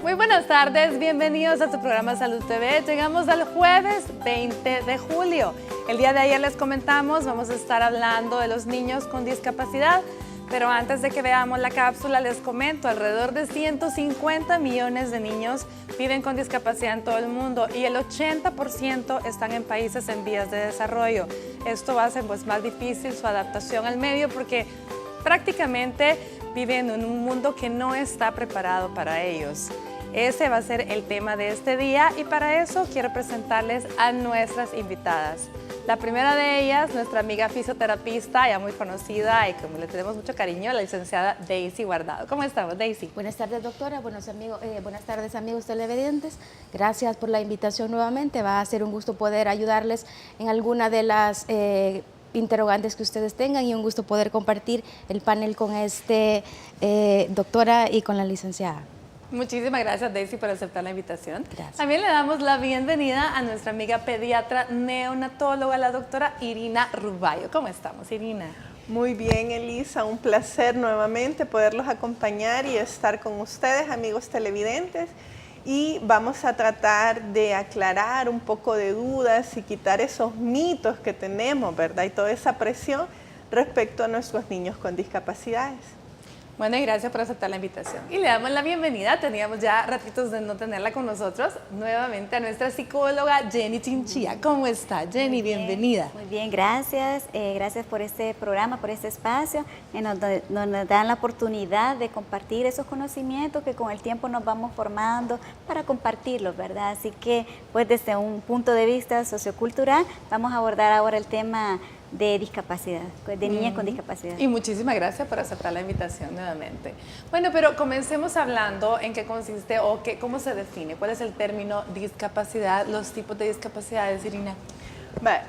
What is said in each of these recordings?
Muy buenas tardes, bienvenidos a su programa Salud TV. Llegamos al jueves 20 de julio. El día de ayer les comentamos, vamos a estar hablando de los niños con discapacidad, pero antes de que veamos la cápsula les comento, alrededor de 150 millones de niños viven con discapacidad en todo el mundo y el 80% están en países en vías de desarrollo. Esto va a hacer más difícil su adaptación al medio porque prácticamente viven en un mundo que no está preparado para ellos. Ese va a ser el tema de este día y para eso quiero presentarles a nuestras invitadas. La primera de ellas, nuestra amiga fisioterapista, ya muy conocida y como le tenemos mucho cariño, la licenciada Daisy Guardado. ¿Cómo estamos, Daisy? Buenas tardes, doctora. Buenas tardes, amigos televidentes. Gracias por la invitación nuevamente. Va a ser un gusto poder ayudarles en alguna de las interrogantes que ustedes tengan y un gusto poder compartir el panel con doctora y con la licenciada. Muchísimas gracias, Daisy, por aceptar la invitación. Gracias. También le damos la bienvenida a nuestra amiga pediatra neonatóloga, la doctora Irina Rubayo. ¿Cómo estamos, Irina? Muy bien, Elisa, un placer nuevamente poderlos acompañar y estar con ustedes, amigos televidentes. Y vamos a tratar de aclarar un poco de dudas y quitar esos mitos que tenemos, ¿verdad? Y toda esa presión respecto a nuestros niños con discapacidades. Bueno, y gracias por aceptar la invitación. Y le damos la bienvenida, teníamos ya ratitos de no tenerla con nosotros, nuevamente a nuestra psicóloga Jenny Chinchilla. ¿Cómo está, Jenny? Bienvenida. Muy bien, gracias. Gracias por este programa, por este espacio, donde nos dan la oportunidad de compartir esos conocimientos que con el tiempo nos vamos formando para compartirlos, ¿verdad? Así que, pues desde un punto de vista sociocultural, vamos a abordar ahora el tema de discapacidad, de niñas con discapacidad. Y muchísimas gracias por aceptar la invitación nuevamente. Bueno, pero comencemos hablando en qué consiste o cómo se define, cuál es el término discapacidad, los tipos de discapacidades, Irina.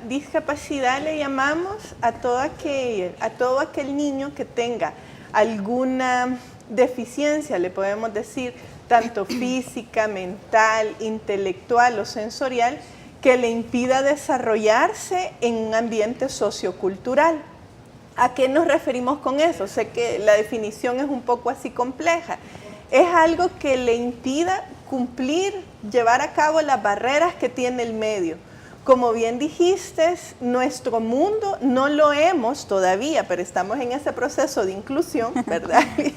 Discapacidad le llamamos a todo aquel niño que tenga alguna deficiencia, le podemos decir, tanto física, mental, intelectual o sensorial, que le impida desarrollarse en un ambiente sociocultural. ¿A qué nos referimos con eso? Sé que la definición es un poco así compleja. Es algo que le impida cumplir, llevar a cabo las barreras que tiene el medio. Como bien dijiste, nuestro mundo no lo hemos todavía, pero estamos en ese proceso de inclusión, ¿verdad? Sí.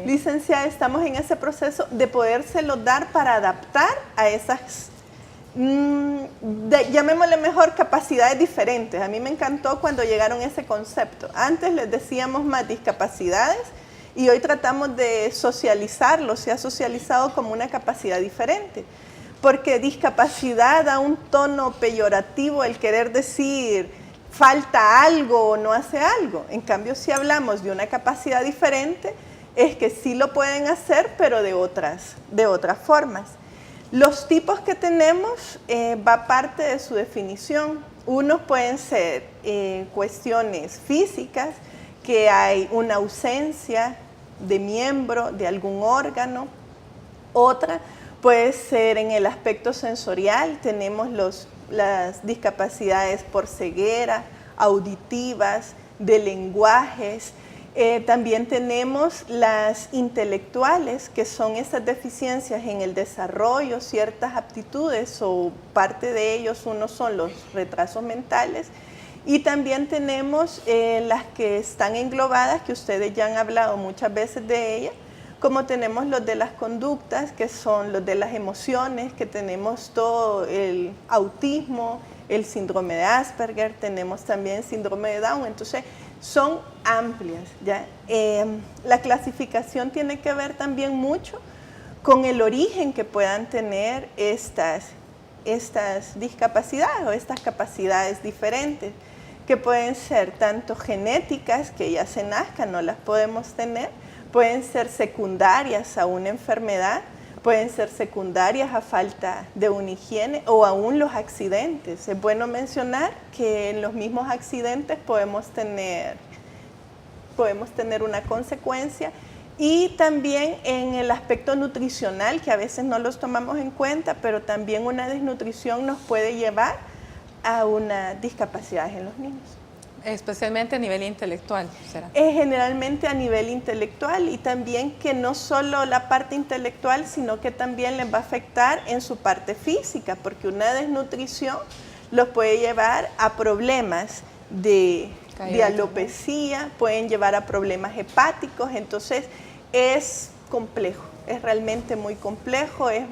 Licenciada, estamos en ese proceso de podérselo dar para adaptar a esas llamémosle mejor capacidades diferentes. A mí me encantó cuando llegaron ese concepto. Antes les decíamos más discapacidades y hoy tratamos de socializarlo, se ha socializado como una capacidad diferente. Porque discapacidad da un tono peyorativo el querer decir falta algo o no hace algo. En cambio, si hablamos de una capacidad diferente, es que sí lo pueden hacer, pero de otras formas. Los tipos que tenemos va parte de su definición. Unos pueden ser cuestiones físicas, que hay una ausencia de miembro, de algún órgano. Otra puede ser en el aspecto sensorial, tenemos las discapacidades por ceguera, auditivas, de lenguajes. También tenemos las intelectuales, que son esas deficiencias en el desarrollo, ciertas aptitudes o parte de ellos, unos son los retrasos mentales. Y también tenemos las que están englobadas, que ustedes ya han hablado muchas veces de ellas, como tenemos los de las conductas, que son los de las emociones, que tenemos todo el autismo, el síndrome de Asperger, tenemos también síndrome de Down. Entonces, son amplias, ¿ya? La clasificación tiene que ver también mucho con el origen que puedan tener estas discapacidades o estas capacidades diferentes, que pueden ser tanto genéticas, que ya se nazcan, no las podemos tener, pueden ser secundarias a una enfermedad, pueden ser secundarias a falta de una higiene o aún los accidentes. Es bueno mencionar que en los mismos accidentes podemos tener una consecuencia Y también en el aspecto nutricional, que a veces no los tomamos en cuenta, pero también una desnutrición nos puede llevar a una discapacidad en los niños. Especialmente a nivel intelectual, ¿será? Generalmente a nivel intelectual, y también que no solo la parte intelectual, sino que también les va a afectar en su parte física, porque una desnutrición los puede llevar a problemas de alopecia, pueden llevar a problemas hepáticos. Entonces es complejo, es realmente muy complejo, es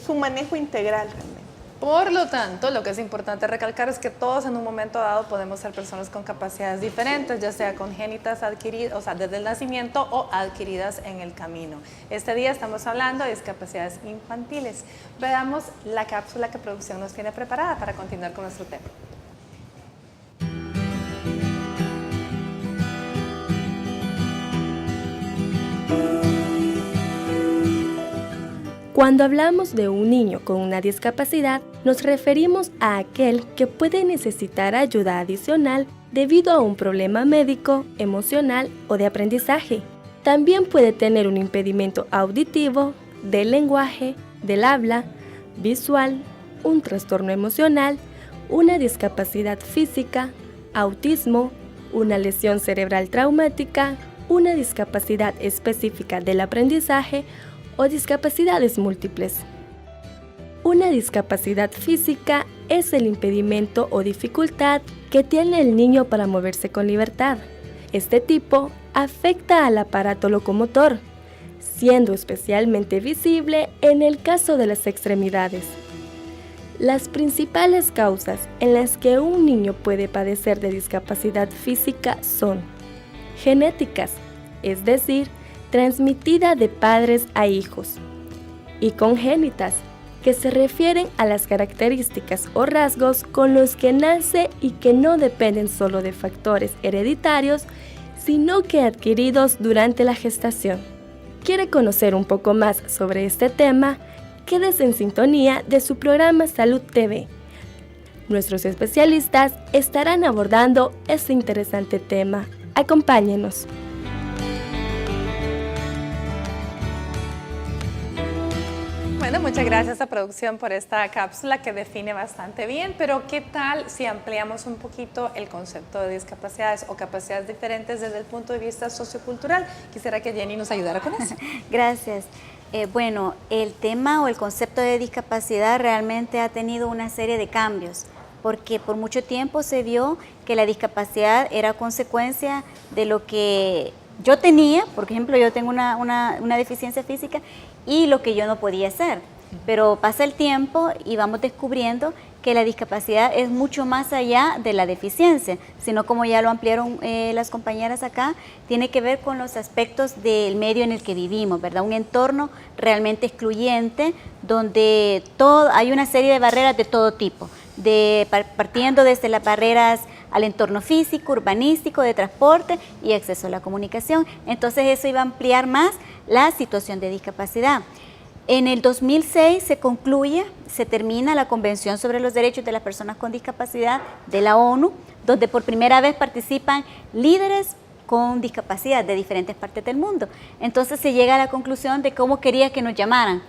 un manejo integral realmente. Por lo tanto, lo que es importante recalcar es que todos en un momento dado podemos ser personas con capacidades diferentes, ya sea congénitas, adquiridas, o sea, desde el nacimiento, o adquiridas en el camino. Este día estamos hablando de discapacidades infantiles. Veamos la cápsula que producción nos tiene preparada para continuar con nuestro tema. Cuando hablamos de un niño con una discapacidad, nos referimos a aquel que puede necesitar ayuda adicional debido a un problema médico, emocional o de aprendizaje. También puede tener un impedimento auditivo, del lenguaje, del habla, visual, un trastorno emocional, una discapacidad física, autismo, una lesión cerebral traumática, una discapacidad específica del aprendizaje o discapacidades múltiples. Una discapacidad física es el impedimento o dificultad que tiene el niño para moverse con libertad. Este tipo afecta al aparato locomotor, siendo especialmente visible en el caso de las extremidades. Las principales causas en las que un niño puede padecer de discapacidad física son genéticas, es decir, transmitida de padres a hijos, y congénitas, que se refieren a las características o rasgos con los que nace y que no dependen solo de factores hereditarios, sino que adquiridos durante la gestación. ¿Quiere conocer un poco más sobre este tema? Quédese en sintonía de su programa Salud TV. Nuestros especialistas estarán abordando este interesante tema. Acompáñenos. Bueno, muchas gracias a producción por esta cápsula que define bastante bien, pero ¿qué tal si ampliamos un poquito el concepto de discapacidades o capacidades diferentes desde el punto de vista sociocultural? Quisiera que Jenny nos ayudara con eso. Gracias. Bueno, el tema o el concepto de discapacidad realmente ha tenido una serie de cambios, porque por mucho tiempo se vio que la discapacidad era consecuencia de lo que yo tenía. Por ejemplo, yo tengo una deficiencia física y lo que yo no podía hacer. Pero pasa el tiempo y vamos descubriendo que la discapacidad es mucho más allá de la deficiencia, sino, como ya lo ampliaron las compañeras acá, tiene que ver con los aspectos del medio en el que vivimos, ¿verdad? Un entorno realmente excluyente donde hay una serie de barreras de todo tipo, partiendo desde las barreras al entorno físico, urbanístico, de transporte y acceso a la comunicación. Entonces eso iba a ampliar más la situación de discapacidad. En el 2006 se termina la Convención sobre los Derechos de las Personas con Discapacidad de la ONU, donde por primera vez participan líderes con discapacidad de diferentes partes del mundo. Entonces se llega a la conclusión de cómo quería que nos llamaran,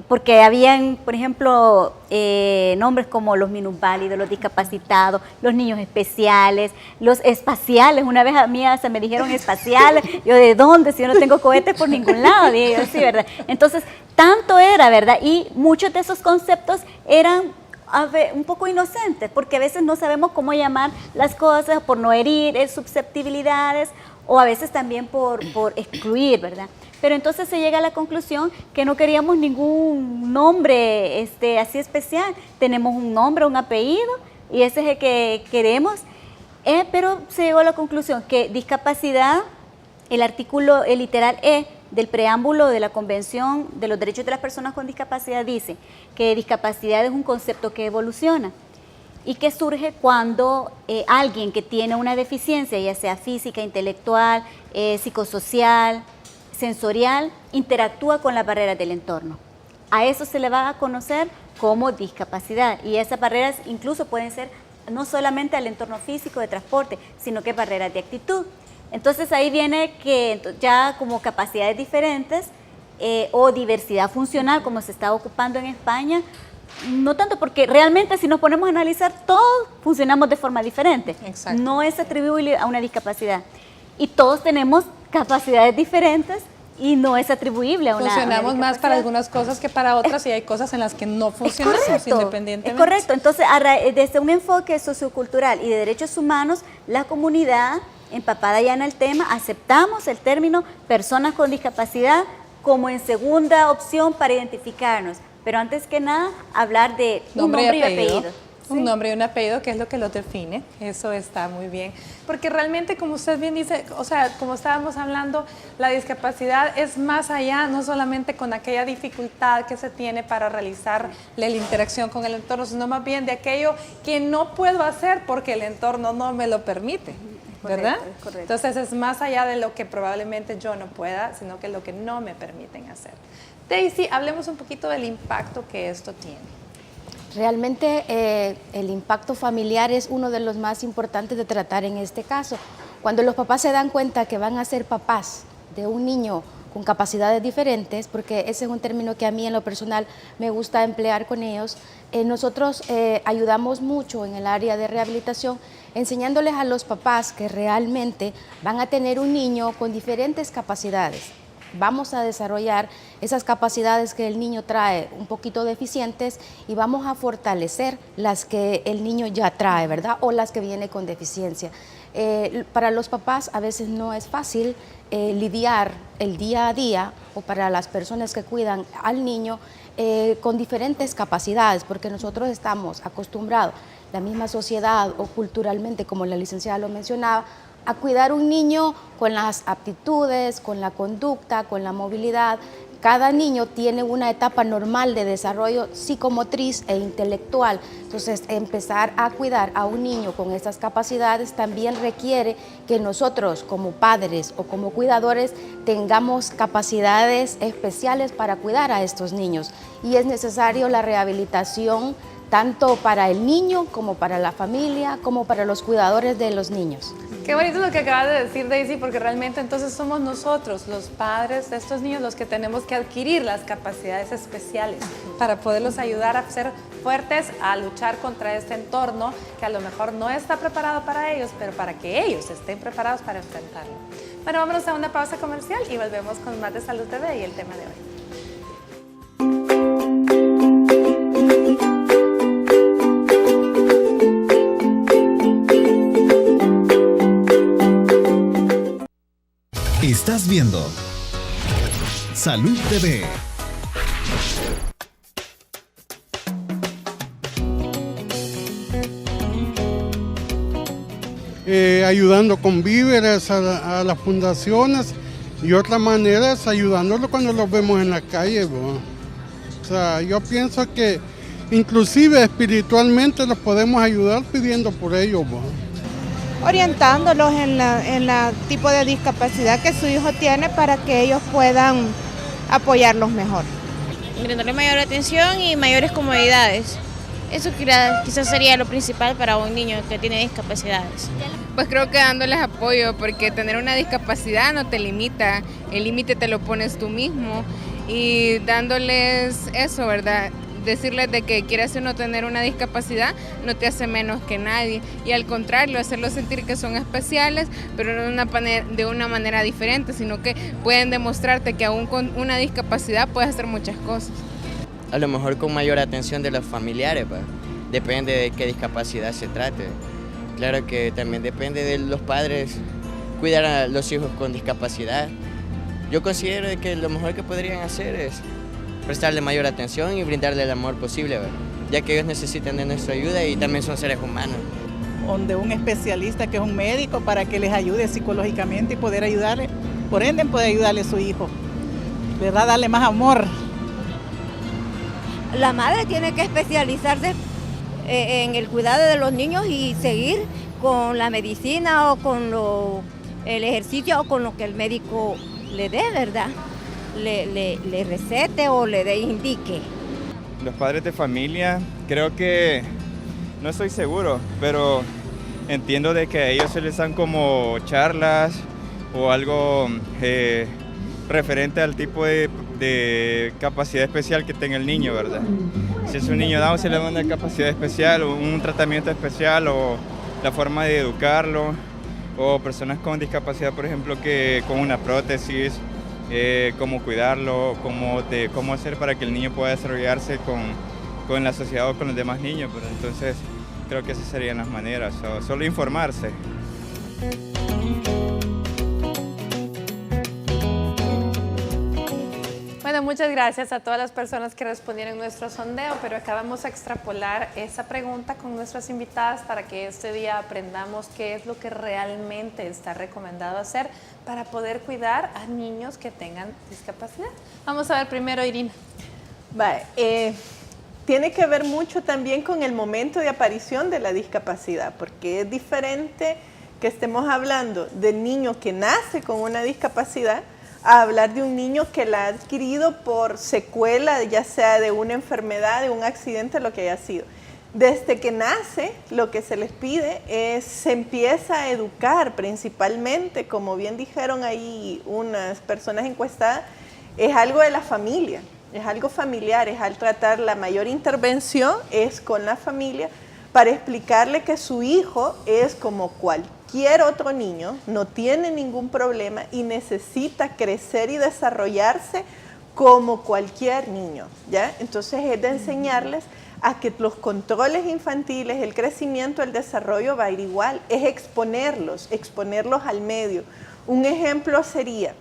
porque habían, por ejemplo, nombres como los minusválidos, los discapacitados, los niños especiales, los espaciales. Una vez a mí se me dijeron espaciales, yo, ¿de dónde? Si yo no tengo cohetes por ningún lado, dije yo, sí, ¿verdad? Entonces, tanto era, ¿verdad? Y muchos de esos conceptos eran un poco inocentes, porque a veces no sabemos cómo llamar las cosas por no herir susceptibilidades, o a veces también por excluir, ¿verdad? Pero entonces se llega a la conclusión que no queríamos ningún nombre así especial. Tenemos un nombre, un apellido, y ese es el que queremos. Pero se llegó a la conclusión que discapacidad, el literal E del preámbulo de la Convención de los Derechos de las Personas con Discapacidad, dice que discapacidad es un concepto que evoluciona y que surge cuando alguien que tiene una deficiencia, ya sea física, intelectual, psicosocial, sensorial, interactúa con las barreras del entorno. A eso se le va a conocer como discapacidad, y esas barreras incluso pueden ser no solamente al entorno físico de transporte, sino que barreras de actitud. Entonces ahí viene que ya como capacidades diferentes o diversidad funcional, como se está ocupando en España, no tanto porque realmente si nos ponemos a analizar, todos funcionamos de forma diferente. Exacto. No es atribuible a una discapacidad. Y todos tenemos capacidades diferentes y no es atribuible a una Funcionamos discapacidad. más para algunas cosas que para otras y hay cosas en las que no funcionamos independientemente. Es correcto. Entonces, desde un enfoque sociocultural y de derechos humanos, la comunidad empapada ya en el tema, aceptamos el término personas con discapacidad como en segunda opción para identificarnos. Pero antes que nada, hablar de nombre y apellido. Sí. Un nombre y un apellido, que es lo que lo define. Eso está muy bien. Porque realmente, como usted bien dice, o sea, como estábamos hablando, la discapacidad es más allá, no solamente con aquella dificultad que se tiene para realizar la interacción con el entorno, sino más bien de aquello que no puedo hacer porque el entorno no me lo permite. ¿Verdad? Correcto. Entonces es más allá de lo que probablemente yo no pueda, sino que lo que no me permiten hacer. Daisy, hablemos un poquito del impacto que esto tiene. Realmente el impacto familiar es uno de los más importantes de tratar en este caso. Cuando los papás se dan cuenta que van a ser papás de un niño con capacidades diferentes, porque ese es un término que a mí en lo personal me gusta emplear con ellos, nosotros ayudamos mucho en el área de rehabilitación, enseñándoles a los papás que realmente van a tener un niño con diferentes capacidades. Vamos a desarrollar esas capacidades que el niño trae un poquito deficientes y vamos a fortalecer las que el niño ya trae, ¿verdad? O las que viene con deficiencia. Para los papás a veces no es fácil lidiar el día a día, o para las personas que cuidan al niño con diferentes capacidades, porque nosotros estamos acostumbrados, la misma sociedad o culturalmente, como la licenciada lo mencionaba, a cuidar un niño con las aptitudes, con la conducta, con la movilidad. Cada niño tiene una etapa normal de desarrollo psicomotriz e intelectual. Entonces, empezar a cuidar a un niño con estas capacidades también requiere que nosotros, como padres o como cuidadores, tengamos capacidades especiales para cuidar a estos niños. Y es necesario la rehabilitación tanto para el niño como para la familia, como para los cuidadores de los niños. Qué bonito lo que acabas de decir, Daisy, porque realmente entonces somos nosotros, los padres de estos niños, los que tenemos que adquirir las capacidades especiales para poderlos ayudar a ser fuertes, a luchar contra este entorno que a lo mejor no está preparado para ellos, pero para que ellos estén preparados para enfrentarlo. Bueno, vámonos a una pausa comercial y volvemos con más de Salud TV y el tema de hoy. Estás viendo Salud TV. Ayudando con víveres a las fundaciones y otra manera es ayudándolos cuando los vemos en la calle. ¿No? O sea, yo pienso que inclusive espiritualmente los podemos ayudar pidiendo por ellos. ¿No? Orientándolos en la tipo de discapacidad que su hijo tiene para que ellos puedan apoyarlos mejor. Brindarle mayor atención y mayores comodidades. Eso quizás sería lo principal para un niño que tiene discapacidades. Pues creo que dándoles apoyo, porque tener una discapacidad no te limita, el límite te lo pones tú mismo, y dándoles eso, ¿verdad? Decirles de que quieras o no tener una discapacidad no te hace menos que nadie, y al contrario, hacerlos sentir que son especiales, pero de una manera diferente, sino que pueden demostrarte que aún con una discapacidad puedes hacer muchas cosas. A lo mejor con mayor atención de los familiares, pues. Depende de qué discapacidad se trate. Claro que también depende de los padres cuidar a los hijos con discapacidad. Yo considero que lo mejor que podrían hacer es prestarle mayor atención y brindarle el amor posible, ¿verdad? Ya que ellos necesitan de nuestra ayuda y también son seres humanos. Donde un especialista que es un médico para que les ayude psicológicamente y poder ayudarle, por ende poder ayudarle a su hijo, ¿verdad? Darle más amor. La madre tiene que especializarse en el cuidado de los niños y seguir con la medicina o con el ejercicio o con lo que el médico le dé, ¿verdad? Le recete o le indique. Los padres de familia, creo que, no estoy seguro, pero entiendo de que a ellos se les dan como charlas o algo referente al tipo de capacidad especial que tenga el niño, ¿verdad? Si es un niño Down, se le da una capacidad especial o un tratamiento especial o la forma de educarlo, o personas con discapacidad, por ejemplo, que con una prótesis, cómo cuidarlo, cómo hacer para que el niño pueda desarrollarse con la sociedad o con los demás niños. Pero entonces creo que esas serían las maneras, solo informarse. Bueno, muchas gracias a todas las personas que respondieron nuestro sondeo, pero acá vamos a extrapolar esa pregunta con nuestras invitadas para que este día aprendamos qué es lo que realmente está recomendado hacer para poder cuidar a niños que tengan discapacidad. Vamos a ver primero, Irina. Tiene que ver mucho también con el momento de aparición de la discapacidad, porque es diferente que estemos hablando del niño que nace con una discapacidad a hablar de un niño que la ha adquirido por secuela, ya sea de una enfermedad, de un accidente, lo que haya sido. Desde que nace, lo que se les pide es, se empieza a educar principalmente, como bien dijeron ahí unas personas encuestadas, es algo de la familia, es algo familiar, es al tratar la mayor intervención, es con la familia, para explicarle que su hijo es como cualquier otro niño, no tiene ningún problema y necesita crecer y desarrollarse como cualquier niño, ¿ya? Entonces es de enseñarles a que los controles infantiles, el crecimiento, el desarrollo va a ir igual, es exponerlos al medio. Un ejemplo sería,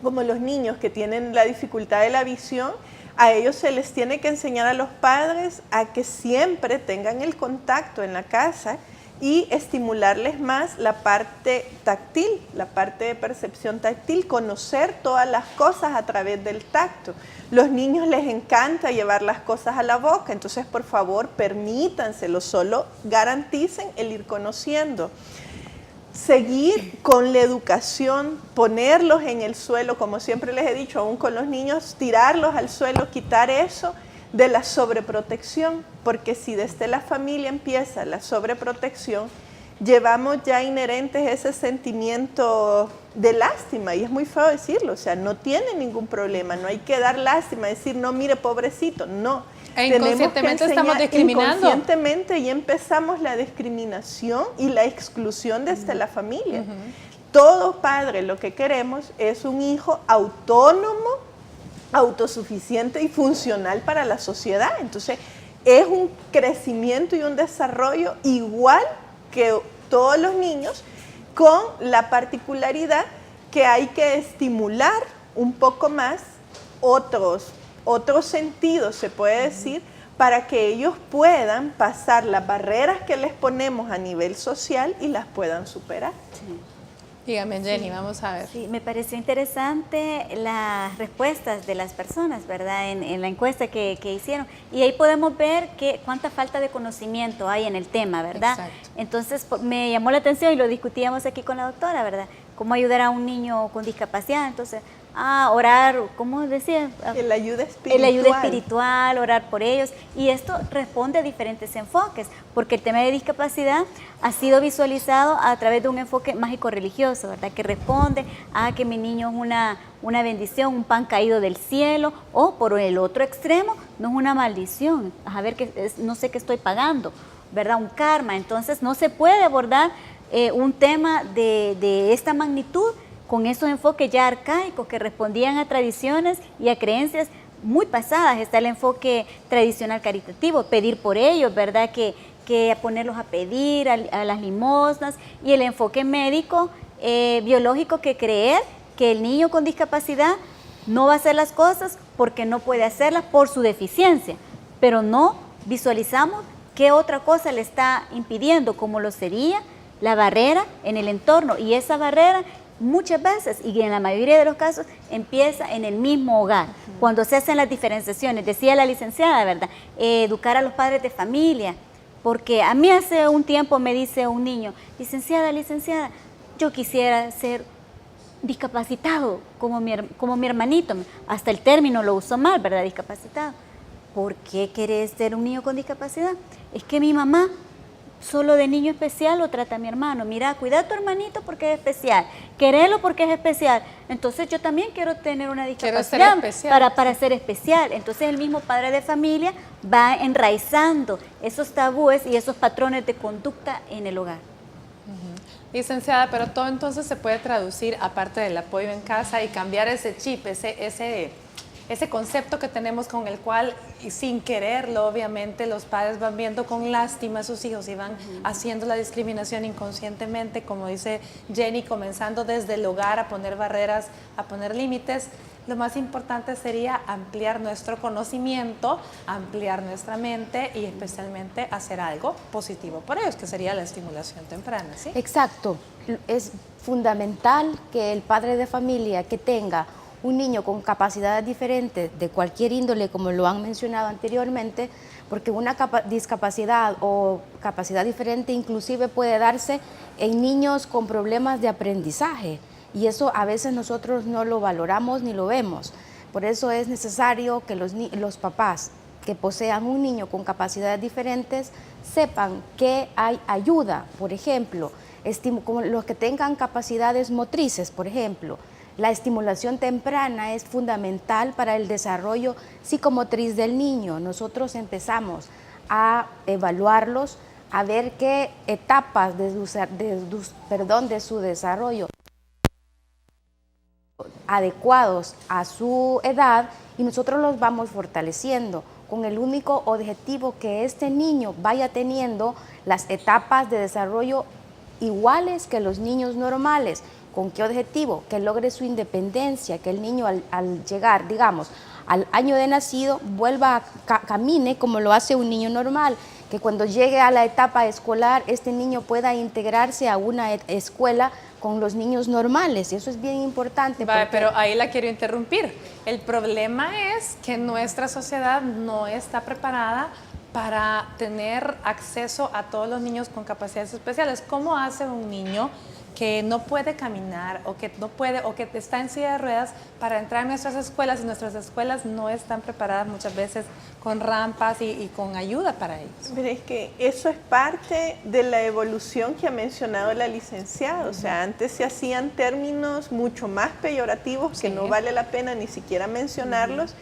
como los niños que tienen la dificultad de la visión, a ellos se les tiene que enseñar a los padres a que siempre tengan el contacto en la casa y estimularles más la parte táctil, la parte de percepción táctil, conocer todas las cosas a través del tacto. Los niños les encanta llevar las cosas a la boca, entonces por favor permítanselo, solo garanticen el ir conociendo. Seguir con la educación, ponerlos en el suelo, como siempre les he dicho, aún con los niños, tirarlos al suelo, quitar eso de la sobreprotección, porque si desde la familia empieza la sobreprotección, llevamos ya inherentes ese sentimiento de lástima, y es muy feo decirlo, o sea, no tiene ningún problema, no hay que dar lástima, decir, no, mire, pobrecito, no. Inconscientemente estamos discriminando. Inconscientemente ya empezamos la discriminación y la exclusión desde la familia. Todo padre lo que queremos es un hijo autónomo, autosuficiente y funcional para la sociedad. Entonces, es un crecimiento y un desarrollo igual que todos los niños, con la particularidad que hay que estimular un poco más otros sentidos, se puede decir, para que ellos puedan pasar las barreras que les ponemos a nivel social y las puedan superar. Sí. Dígame, Jenny, vamos a ver. Sí, me pareció interesante las respuestas de las personas, ¿verdad? En la encuesta que hicieron. Y ahí podemos ver cuánta falta de conocimiento hay en el tema, ¿verdad? Exacto. Entonces, me llamó la atención y lo discutíamos aquí con la doctora, ¿verdad? Cómo ayudar a un niño con discapacidad. Entonces, orar, ¿cómo decía? La ayuda espiritual. La ayuda espiritual, orar por ellos. Y esto responde a diferentes enfoques, porque el tema de discapacidad ha sido visualizado a través de un enfoque mágico-religioso, ¿verdad? Que responde a que mi niño es una bendición, un pan caído del cielo, o por el otro extremo, no es una maldición, a ver, no sé qué estoy pagando, ¿verdad? Un karma. Entonces, no se puede abordar un tema de esta magnitud con esos enfoques ya arcaicos que respondían a tradiciones y a creencias muy pasadas. Está el enfoque tradicional caritativo, pedir por ellos, ¿verdad? Que ponerlos a pedir, a las limosnas, y el enfoque médico biológico, que creer que el niño con discapacidad no va a hacer las cosas porque no puede hacerlas por su deficiencia, pero no visualizamos qué otra cosa le está impidiendo, como lo sería la barrera en el entorno, y esa barrera muchas veces, y en la mayoría de los casos, empieza en el mismo hogar, cuando se hacen las diferenciaciones. Decía la licenciada, ¿verdad? Educar a los padres de familia, porque a mí hace un tiempo me dice un niño, licenciada, yo quisiera ser discapacitado como mi hermanito, hasta el término lo usó mal, ¿verdad? Discapacitado. ¿Por qué querés ser un niño con discapacidad? Es que mi mamá solo de niño especial lo trata mi hermano. Mira, cuida a tu hermanito porque es especial, querelo porque es especial. Entonces yo también quiero tener una discapacidad para ser especial. Entonces el mismo padre de familia va enraizando esos tabúes y esos patrones de conducta en el hogar. Licenciada, pero todo entonces se puede traducir, aparte del apoyo en casa, y cambiar ese chip, ese concepto que tenemos con el cual, y sin quererlo, obviamente, los padres van viendo con lástima a sus hijos y van haciendo la discriminación inconscientemente, como dice Jenny, comenzando desde el hogar a poner barreras, a poner límites. Lo más importante sería ampliar nuestro conocimiento, ampliar nuestra mente y especialmente hacer algo positivo por ellos, que sería la estimulación temprana, ¿sí? Exacto. Es fundamental que el padre de familia que tenga un niño con capacidades diferentes de cualquier índole, como lo han mencionado anteriormente, porque una discapacidad o capacidad diferente inclusive puede darse en niños con problemas de aprendizaje. Y eso a veces nosotros no lo valoramos ni lo vemos. Por eso es necesario que los papás que posean un niño con capacidades diferentes sepan que hay ayuda. Por ejemplo, como los que tengan capacidades motrices, por ejemplo, la estimulación temprana es fundamental para el desarrollo psicomotriz del niño. Nosotros empezamos a evaluarlos, a ver qué etapas de su desarrollo adecuados a su edad, y nosotros los vamos fortaleciendo con el único objetivo que este niño vaya teniendo las etapas de desarrollo iguales que los niños normales. ¿Con qué objetivo? Que logre su independencia, que el niño al llegar, digamos, al año de nacido, vuelva a camine como lo hace un niño normal, que cuando llegue a la etapa escolar, este niño pueda integrarse a una escuela con los niños normales, y eso es bien importante. Pero ahí la quiero interrumpir. El problema es que nuestra sociedad no está preparada para tener acceso a todos los niños con capacidades especiales. ¿Cómo hace un niño que no puede caminar o que no puede o que está en silla de ruedas para entrar en nuestras escuelas, y nuestras escuelas no están preparadas muchas veces con rampas y con ayuda para ellos? Pero es que eso es parte de la evolución que ha mencionado la licenciada. O sea, antes se hacían términos mucho más peyorativos que no vale la pena ni siquiera mencionarlos,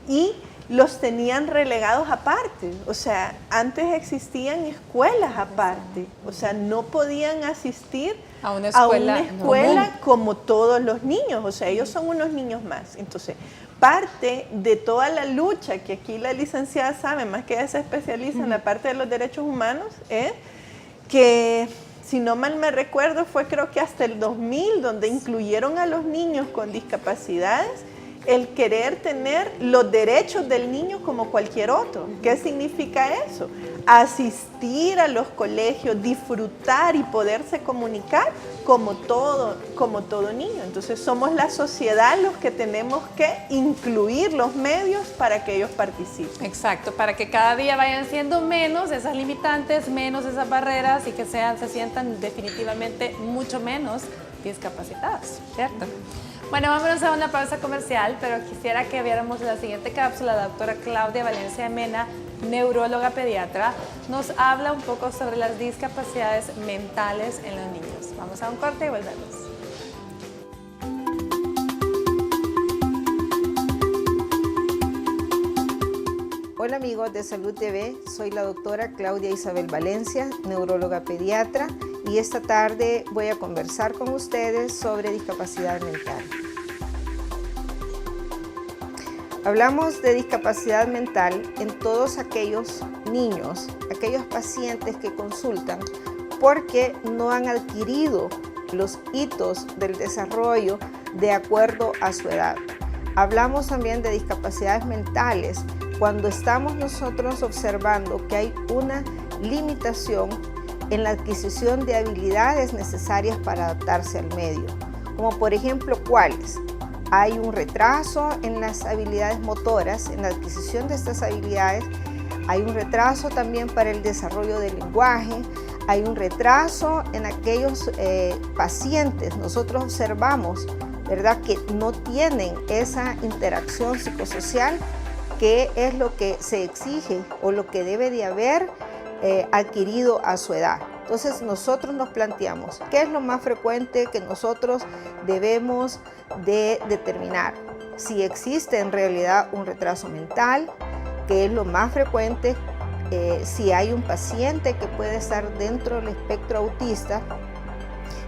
y los tenían relegados aparte. O sea, antes existían escuelas aparte. O sea, no podían asistir a una escuela como todos los niños. O sea, ellos son unos niños más. Entonces, parte de toda la lucha que aquí la licenciada sabe, más que ella se especializa en la parte de los derechos humanos, que, si no mal me recuerdo, fue creo que hasta el 2000, donde incluyeron a los niños con discapacidades, el querer tener los derechos del niño como cualquier otro. ¿Qué significa eso? Asistir a los colegios, disfrutar y poderse comunicar como todo niño. Entonces somos la sociedad los que tenemos que incluir los medios para que ellos participen. Exacto, para que cada día vayan siendo menos esas limitantes, menos esas barreras, y que se sientan definitivamente mucho menos discapacitados, ¿cierto? Bueno, vámonos a una pausa comercial, pero quisiera que viéramos la siguiente cápsula. La doctora Claudia Valencia Mena, neuróloga pediatra, nos habla un poco sobre las discapacidades mentales en los niños. Vamos a un corte y volvemos. Hola amigos de Salud TV, soy la doctora Claudia Isabel Valencia, neuróloga pediatra, y esta tarde voy a conversar con ustedes sobre discapacidad mental. Hablamos de discapacidad mental en todos aquellos niños, aquellos pacientes que consultan porque no han adquirido los hitos del desarrollo de acuerdo a su edad. Hablamos también de discapacidades mentales cuando estamos nosotros observando que hay una limitación en la adquisición de habilidades necesarias para adaptarse al medio, como por ejemplo, ¿cuáles? Hay un retraso en las habilidades motoras, en la adquisición de estas habilidades, hay un retraso también para el desarrollo del lenguaje, hay un retraso en aquellos pacientes, nosotros observamos, ¿verdad?, que no tienen esa interacción psicosocial que es lo que se exige o lo que debe de haber adquirido a su edad. Entonces nosotros nos planteamos qué es lo más frecuente que nosotros debemos de determinar. Si existe en realidad un retraso mental, que es lo más frecuente, si hay un paciente que puede estar dentro del espectro autista.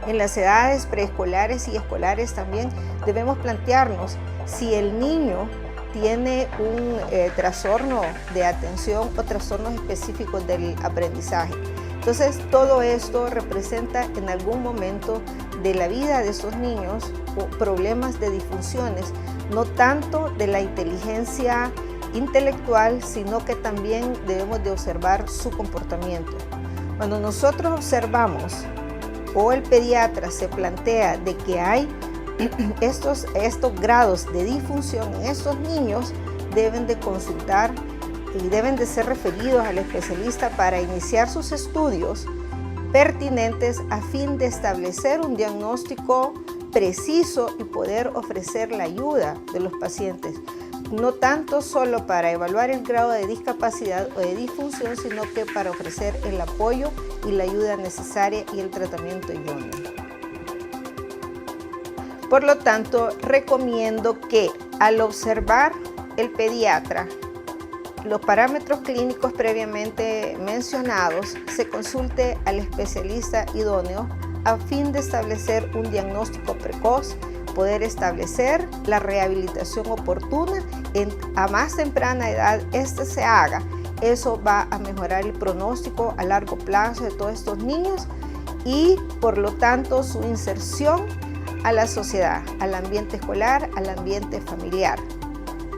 En las edades preescolares y escolares también debemos plantearnos si el niño tiene un trastorno de atención o trastornos específicos del aprendizaje. Entonces, todo esto representa en algún momento de la vida de estos niños problemas de disfunciones, no tanto de la inteligencia intelectual, sino que también debemos de observar su comportamiento. Cuando nosotros observamos o el pediatra se plantea de que hay estos grados de disfunción en estos niños, deben de consultar y deben de ser referidos al especialista para iniciar sus estudios pertinentes a fin de establecer un diagnóstico preciso y poder ofrecer la ayuda de los pacientes, no tanto solo para evaluar el grado de discapacidad o de disfunción, sino que para ofrecer el apoyo y la ayuda necesaria y el tratamiento idóneo. Por lo tanto, recomiendo que al observar el pediatra los parámetros clínicos previamente mencionados, se consulte al especialista idóneo a fin de establecer un diagnóstico precoz, poder establecer la rehabilitación oportuna a más temprana edad se haga. Eso va a mejorar el pronóstico a largo plazo de todos estos niños y por lo tanto su inserción a la sociedad, al ambiente escolar, al ambiente familiar.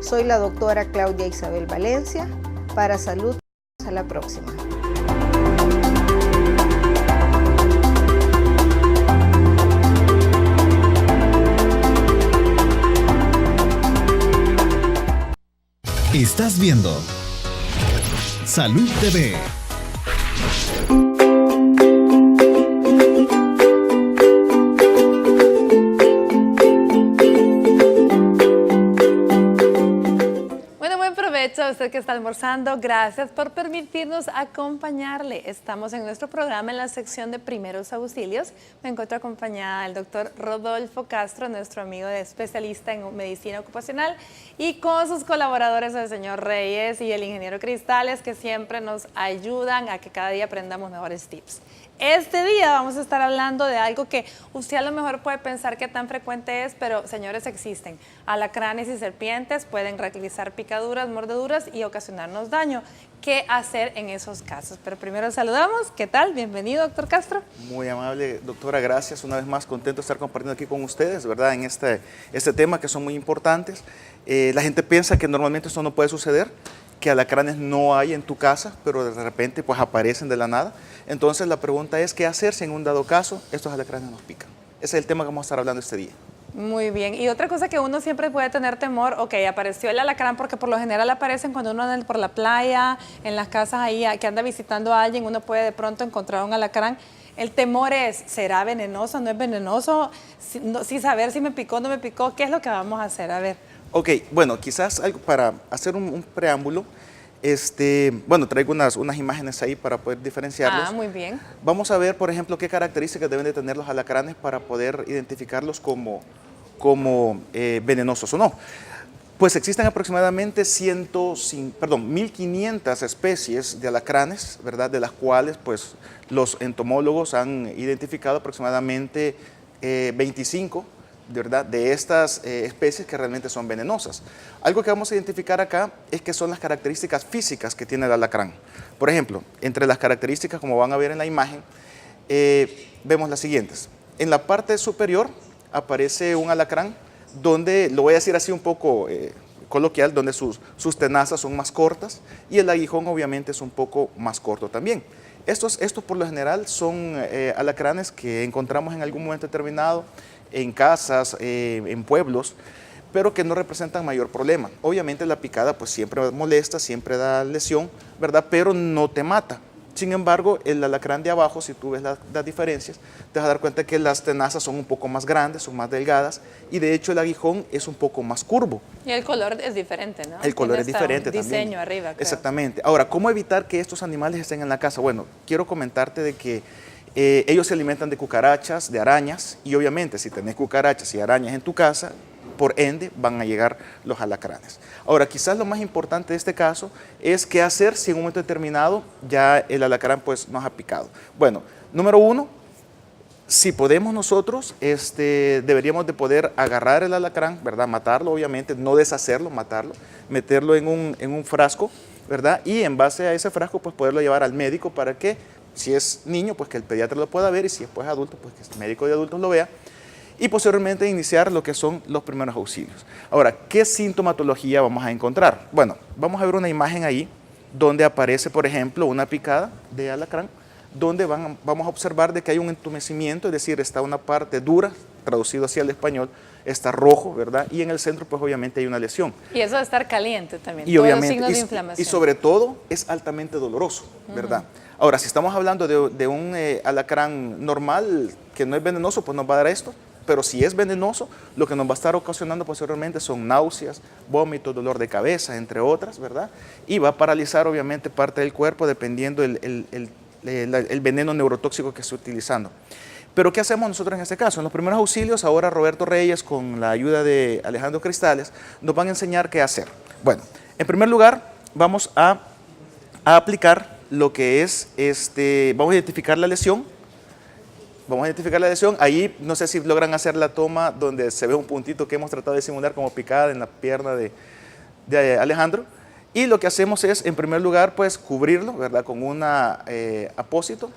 Soy la doctora Claudia Isabel Valencia para Salud. Hasta la próxima. Estás viendo Salud TV. A usted que está almorzando, gracias por permitirnos acompañarle. Estamos en nuestro programa en la sección de primeros auxilios. Me encuentro acompañada del doctor Rodolfo Castro, nuestro amigo especialista en medicina ocupacional, y con sus colaboradores, el señor Reyes y el ingeniero Cristales, que siempre nos ayudan a que cada día aprendamos mejores tips. Este día vamos a estar hablando de algo que usted a lo mejor puede pensar que tan frecuente es, pero señores, existen. Alacranes y serpientes pueden realizar picaduras, mordeduras y ocasionarnos daño. ¿Qué hacer en esos casos? Pero primero saludamos. ¿Qué tal? Bienvenido, doctor Castro. Muy amable, doctora. Gracias. Una vez más, contento de estar compartiendo aquí con ustedes, ¿verdad? En este tema que son muy importantes. La gente piensa que normalmente esto no puede suceder, que alacranes no hay en tu casa, pero de repente pues aparecen de la nada. Entonces la pregunta es, ¿qué hacer si en un dado caso estos alacranes nos pican? Ese es el tema que vamos a estar hablando este día. Muy bien. Y otra cosa que uno siempre puede tener temor, ok, apareció el alacrán, porque por lo general aparecen cuando uno anda por la playa, en las casas ahí, que anda visitando a alguien, uno puede de pronto encontrar un alacrán. El temor es, ¿será venenoso? ¿No es venenoso? Sin saber si me picó, no me picó, ¿qué es lo que vamos a hacer? A ver. Ok, bueno, quizás algo para hacer un preámbulo, bueno, traigo unas imágenes ahí para poder diferenciarlos. Ah, muy bien. Vamos a ver, por ejemplo, qué características deben de tener los alacranes para poder identificarlos como venenosos o no. Pues existen aproximadamente 1.500 especies de alacranes, ¿verdad? De las cuales pues los entomólogos han identificado aproximadamente 25, ¿verdad? De estas especies que realmente son venenosas. Algo que vamos a identificar acá es que son las características físicas que tiene el alacrán. Por ejemplo, entre las características, como van a ver en la imagen, vemos las siguientes. En la parte superior aparece un alacrán donde, lo voy a decir así un poco coloquial, donde sus tenazas son más cortas y el aguijón obviamente es un poco más corto también. Estos por lo general son alacranes que encontramos en algún momento determinado en casas, en pueblos, pero que no representan mayor problema. Obviamente la picada pues siempre molesta, siempre da lesión, ¿verdad? Pero no te mata. Sin embargo, el alacrán de abajo, si tú ves las diferencias, te vas a dar cuenta que las tenazas son un poco más grandes, son más delgadas, y de hecho el aguijón es un poco más curvo. Y el color es diferente, ¿no? El color es Tiene hasta diferente un también. diseño arriba, creo. Exactamente. Ahora, ¿cómo evitar que estos animales estén en la casa? Bueno, quiero comentarte de que ellos se alimentan de cucarachas, de arañas, y obviamente si tenés cucarachas y arañas en tu casa, por ende van a llegar los alacranes. Ahora, quizás lo más importante de este caso es qué hacer si en un momento determinado ya el alacrán pues nos ha picado. Bueno, número uno, si podemos nosotros, deberíamos de poder agarrar el alacrán, ¿verdad? Matarlo, obviamente, no deshacerlo, matarlo, meterlo en un frasco, ¿verdad? Y en base a ese frasco, pues poderlo llevar al médico para que, si es niño, pues que el pediatra lo pueda ver, y si es pues adulto, pues que el médico de adultos lo vea, y posteriormente iniciar lo que son los primeros auxilios. Ahora, ¿qué sintomatología vamos a encontrar? Bueno, vamos a ver una imagen ahí donde aparece, por ejemplo, una picada de alacrán, donde vamos a observar de que hay un entumecimiento, es decir, está una parte dura, traducido hacia el español, está rojo, ¿verdad? Y en el centro, pues obviamente hay una lesión. Y eso de estar caliente también, Y todos obviamente, los signos de inflamación. y sobre todo, es altamente doloroso, ¿verdad? Ahora, si estamos hablando de un alacrán normal, que no es venenoso, pues nos va a dar esto. Pero si es venenoso, lo que nos va a estar ocasionando posteriormente son náuseas, vómitos, dolor de cabeza, entre otras, ¿verdad? Y va a paralizar obviamente parte del cuerpo dependiendo el veneno neurotóxico que esté utilizando. Pero ¿qué hacemos nosotros en este caso? En los primeros auxilios, ahora Roberto Reyes, con la ayuda de Alejandro Cristales, nos van a enseñar qué hacer. Bueno, en primer lugar, vamos a aplicar lo que es, vamos a identificar la lesión. Vamos a identificar la lesión. Ahí no sé si logran hacer la toma donde se ve un puntito que hemos tratado de simular como picada en la pierna de Alejandro. Y lo que hacemos es, en primer lugar, pues cubrirlo, ¿verdad? Con un apósito.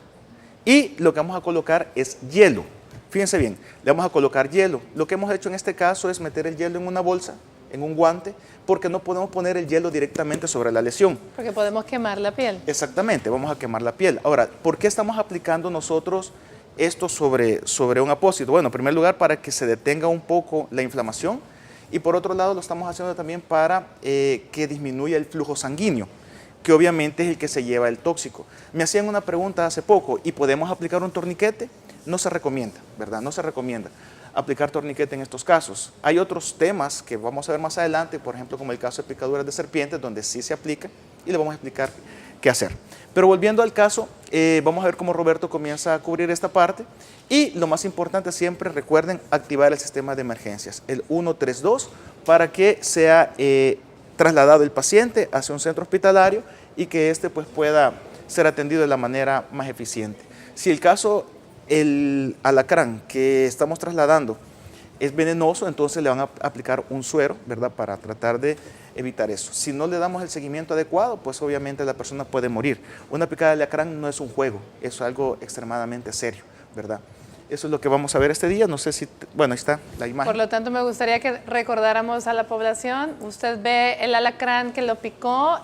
Y lo que vamos a colocar es hielo. Fíjense bien, le vamos a colocar hielo. Lo que hemos hecho en este caso es meter el hielo en una bolsa, en un guante, porque no podemos poner el hielo directamente sobre la lesión. Porque podemos quemar la piel. Exactamente, vamos a quemar la piel. Ahora, ¿por qué estamos aplicando nosotros esto sobre un apósito? Bueno, en primer lugar, para que se detenga un poco la inflamación, y por otro lado lo estamos haciendo también para que disminuya el flujo sanguíneo, que obviamente es el que se lleva el tóxico. Me hacían una pregunta hace poco, ¿y podemos aplicar un torniquete? No se recomienda, ¿verdad? No se recomienda aplicar torniquete en estos casos. Hay otros temas que vamos a ver más adelante, por ejemplo, como el caso de picaduras de serpientes, donde sí se aplica, y le vamos a explicar qué hacer. Pero volviendo al caso, vamos a ver cómo Roberto comienza a cubrir esta parte, y lo más importante siempre, recuerden, activar el sistema de emergencias, el 132, para que sea trasladado el paciente hacia un centro hospitalario y que éste pues pueda ser atendido de la manera más eficiente. Si el caso, el alacrán que estamos trasladando es venenoso, entonces le van a aplicar un suero, ¿verdad? Para tratar de evitar eso. Si no le damos el seguimiento adecuado, pues obviamente la persona puede morir. Una picada de alacrán no es un juego, es algo extremadamente serio, ¿verdad? Eso es lo que vamos a ver este día. No sé si, bueno, ahí está la imagen. Por lo tanto, me gustaría que recordáramos a la población. Usted ve el alacrán que lo picó,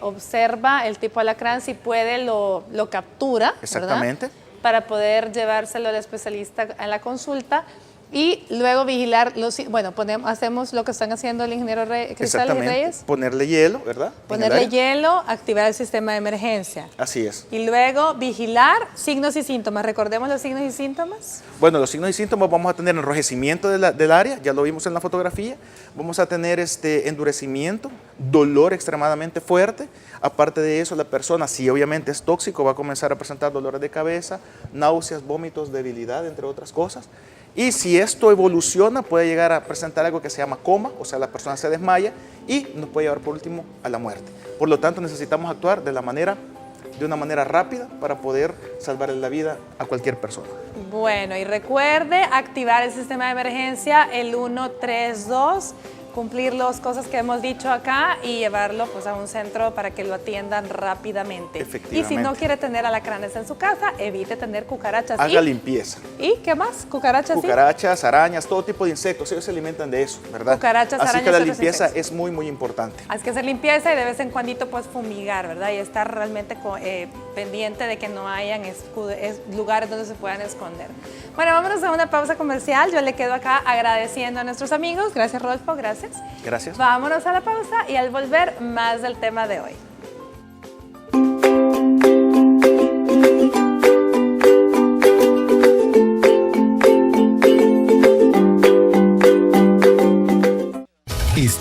observa el tipo de alacrán, si puede lo captura, exactamente, ¿verdad? Para poder llevárselo al especialista en la consulta. Y luego vigilar, bueno, hacemos lo que están haciendo el ingeniero Cristales y Reyes. Ponerle hielo, ¿verdad? Ponerle hielo, activar el sistema de emergencia. Así es. Y luego vigilar signos y síntomas. Recordemos los signos y síntomas. Bueno, los signos y síntomas vamos a tener enrojecimiento del área, ya lo vimos en la fotografía. Vamos a tener endurecimiento, dolor extremadamente fuerte. Aparte de eso, la persona, si obviamente es tóxico, va a comenzar a presentar dolores de cabeza, náuseas, vómitos, debilidad, entre otras cosas. Y si esto evoluciona, puede llegar a presentar algo que se llama coma, o sea, la persona se desmaya y nos puede llevar por último a la muerte. Por lo tanto, necesitamos actuar de una manera rápida para poder salvarle la vida a cualquier persona. Bueno, y recuerde activar el sistema de emergencia, el 132, cumplir las cosas que hemos dicho acá y llevarlo pues, a un centro para que lo atiendan rápidamente. Efectivamente. Y si no quiere tener alacranes en su casa, evite tener cucarachas. Haga limpieza. ¿Y qué más? Cucarachas. Cucarachas, arañas, todo tipo de insectos, ellos se alimentan de eso, ¿verdad? Cucarachas, así arañas. Que la limpieza es muy, muy importante. Hay que hacer limpieza y de vez en cuando pues fumigar, ¿verdad? Y estar realmente pendiente de que no hayan lugares donde se puedan esconder. Bueno, vámonos a una pausa comercial. Yo le quedo acá agradeciendo a nuestros amigos. Gracias, Rodolfo. Gracias. Gracias. Vámonos a la pausa y al volver más del tema de hoy.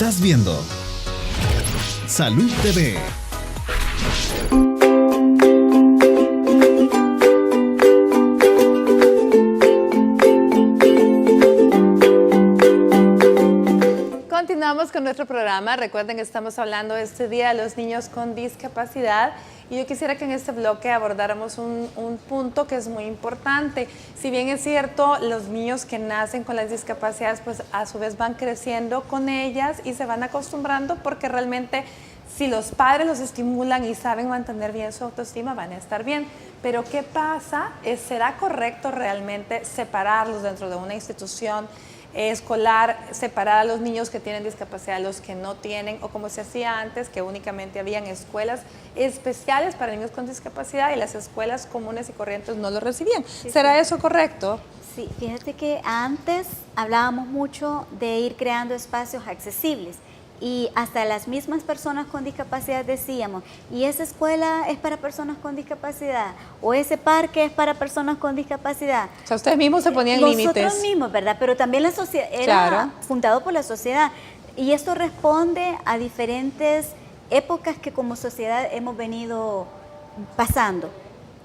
Estás viendo Salud TV. Continuamos con nuestro programa. Recuerden que estamos hablando este día de los niños con discapacidad y yo quisiera que en este bloque abordáramos un punto que es muy importante. Si bien es cierto, los niños que nacen con las discapacidades pues a su vez van creciendo con ellas y se van acostumbrando porque realmente si los padres los estimulan y saben mantener bien su autoestima van a estar bien. Pero ¿qué pasa? ¿Será correcto realmente separarlos dentro de una institución escolar, separar a los niños que tienen discapacidad de los que no tienen, o como se hacía antes, que únicamente habían escuelas especiales para niños con discapacidad y las escuelas comunes y corrientes no lo recibían? ¿Será eso correcto? Sí, fíjate que antes hablábamos mucho de ir creando espacios accesibles y hasta las mismas personas con discapacidad decíamos, ¿y esa escuela es para personas con discapacidad? ¿O ese parque es para personas con discapacidad? O sea, ustedes mismos se ponían límites. Nosotros mismos, ¿verdad? Pero también la sociedad era fundado por la sociedad. Y esto responde a diferentes épocas que como sociedad hemos venido pasando.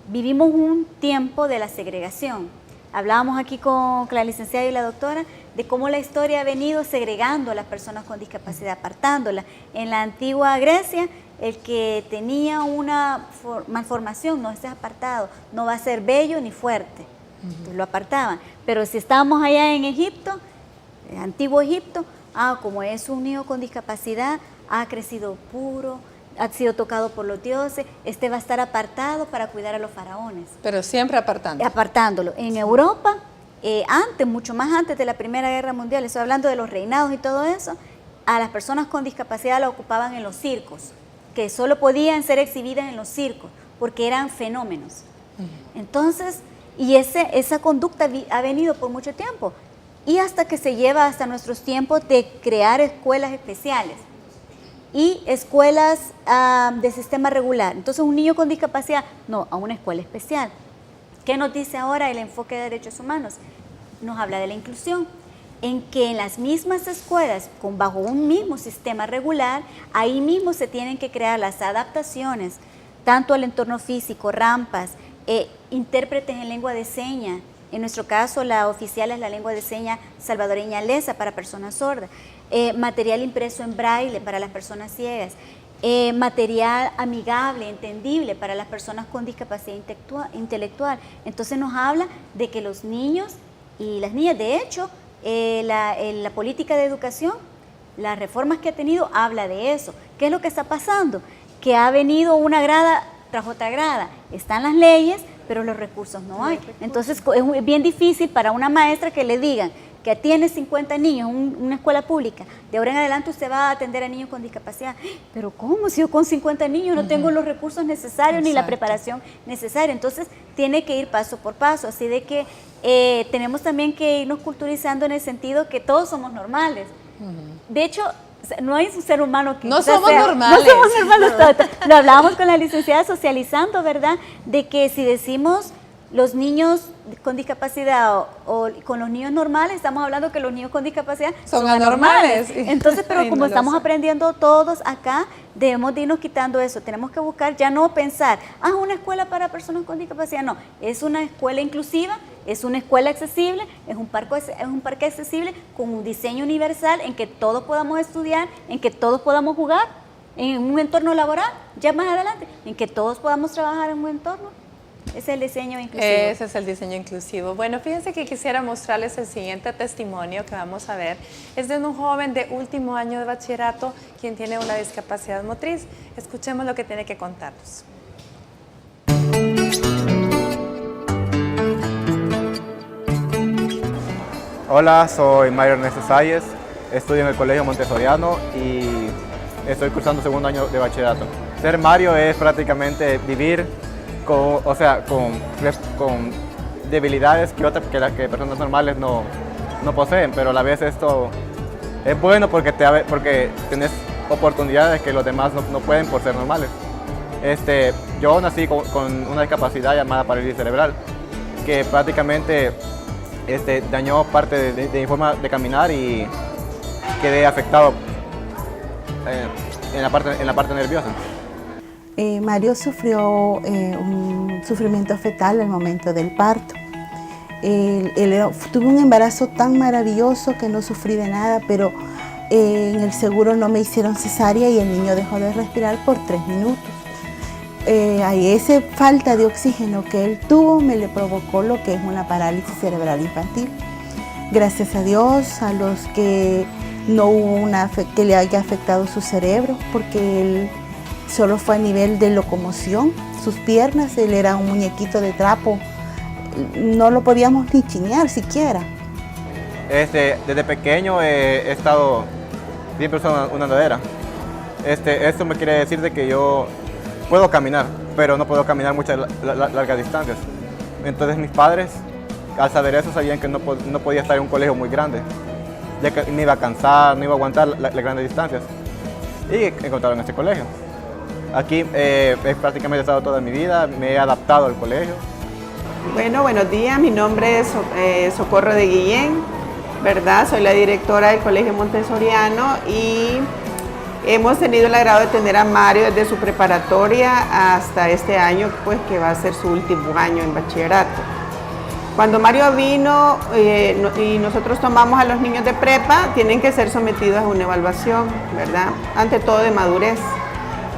Vivimos un tiempo de la segregación. Hablábamos aquí con la licenciada y la doctora de cómo la historia ha venido segregando a las personas con discapacidad, apartándolas. En la antigua Grecia, el que tenía una malformación no es apartado, no va a ser bello ni fuerte, entonces lo apartaban. Pero si estábamos allá en Egipto, antiguo Egipto, como es un niño con discapacidad, ha crecido puro, ha sido tocado por los dioses, va a estar apartado para cuidar a los faraones. Pero siempre apartando. Apartándolo. En Europa, antes, mucho más antes de la Primera Guerra Mundial, estoy hablando de los reinados y todo eso, a las personas con discapacidad la ocupaban en los circos, que solo podían ser exhibidas en los circos, porque eran fenómenos. Entonces, y esa conducta ha venido por mucho tiempo, y hasta que se lleva hasta nuestros tiempos de crear escuelas especiales y escuelas de sistema regular. Entonces un niño con discapacidad, no, a una escuela especial. ¿Qué nos dice ahora el enfoque de derechos humanos? Nos habla de la inclusión, en que en las mismas escuelas, bajo un mismo sistema regular, ahí mismo se tienen que crear las adaptaciones, tanto al entorno físico, rampas, intérpretes en lengua de señas. En nuestro caso, la oficial es la lengua de señas salvadoreña lesa para personas sordas. Material impreso en braille para las personas ciegas, material amigable, entendible para las personas con discapacidad intelectual. Entonces nos habla de que los niños y las niñas, de hecho, la política de educación, las reformas que ha tenido, habla de eso. ¿Qué es lo que está pasando? Que ha venido una grada tras otra grada. Están las leyes, pero los recursos no hay. Entonces es bien difícil para una maestra que le digan que tiene 50 niños en una escuela pública, de ahora en adelante usted va a atender a niños con discapacidad. Pero ¿cómo? Si yo con 50 niños no tengo los recursos necesarios ni la preparación necesaria. Entonces tiene que ir paso por paso, así de que tenemos también que irnos culturizando en el sentido que todos somos normales. De hecho, no hay un ser humano que no somos normales. No somos normales. Lo hablábamos con la licenciada socializando, ¿verdad? De que si decimos los niños con discapacidad o con los niños normales, estamos hablando que los niños con discapacidad son anormales. Entonces, pero como estamos aprendiendo todos acá, debemos de irnos quitando eso. Tenemos que buscar, ya no pensar, una escuela para personas con discapacidad. No, es una escuela inclusiva, es una escuela accesible, es un parque accesible con un diseño universal en que todos podamos estudiar, en que todos podamos jugar, en un entorno laboral, ya más adelante, en que todos podamos trabajar en un entorno. Ese es el diseño inclusivo. Ese es el diseño inclusivo. Bueno, fíjense que quisiera mostrarles el siguiente testimonio que vamos a ver. Es de un joven de último año de bachillerato quien tiene una discapacidad motriz. Escuchemos lo que tiene que contarnos. Hola, soy Mario Ernesto Salles, estudio en el Colegio Montessoriano y estoy cursando segundo año de bachillerato. Ser Mario es prácticamente vivir con debilidades que personas normales no poseen, pero a la vez esto es bueno porque tienes oportunidades que los demás no pueden por ser normales. Yo nací con una discapacidad llamada parálisis cerebral, que prácticamente dañó parte de mi forma de caminar y quedé afectado en la parte nerviosa. Mario sufrió un sufrimiento fetal al momento del parto. Tuve un embarazo tan maravilloso que no sufrí de nada, pero en el seguro no me hicieron cesárea y el niño dejó de respirar por 3 minutos. A esa falta de oxígeno que él tuvo me le provocó lo que es una parálisis cerebral infantil. Gracias a Dios, a los que no hubo que le haya afectado su cerebro, porque él solo fue a nivel de locomoción, sus piernas, él era un muñequito de trapo, no lo podíamos ni chinear siquiera. Desde pequeño he estado siempre usando una andadera. Esto me quiere decir de que yo puedo caminar, pero no puedo caminar muchas largas distancias. Entonces mis padres, al saber eso, sabían que no podía estar en un colegio muy grande, ya que me iba a cansar, no iba a aguantar las grandes distancias. Y encontraron este colegio. Aquí he prácticamente estado toda mi vida, me he adaptado al colegio. Bueno, buenos días, mi nombre es Socorro de Guillén, ¿verdad? Soy la directora del Colegio Montessoriano y hemos tenido el agrado de tener a Mario desde su preparatoria hasta este año, pues que va a ser su último año en bachillerato. Cuando Mario vino y nosotros tomamos a los niños de prepa, tienen que ser sometidos a una evaluación, ¿verdad? Ante todo de madurez.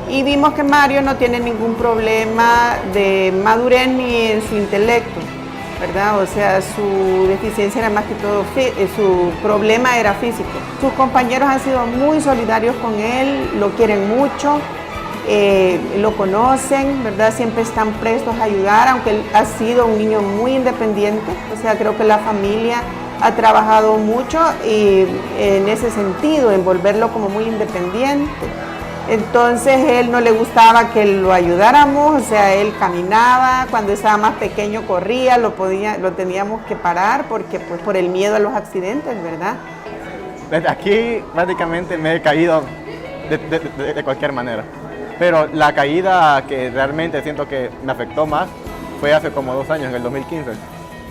Y vimos que Mario no tiene ningún problema de madurez ni en su intelecto, ¿verdad? O sea, su deficiencia era más que todo, su problema era físico. Sus compañeros han sido muy solidarios con él, lo quieren mucho, lo conocen, ¿verdad? Siempre están prestos a ayudar, aunque él ha sido un niño muy independiente. O sea, creo que la familia ha trabajado mucho y en ese sentido, en volverlo como muy independiente. Entonces él no le gustaba que lo ayudáramos, o sea, él caminaba, cuando estaba más pequeño corría, lo teníamos que parar porque pues por el miedo a los accidentes, ¿verdad? Desde aquí prácticamente me he caído de cualquier manera, pero la caída que realmente siento que me afectó más fue hace como 2 años, en el 2015,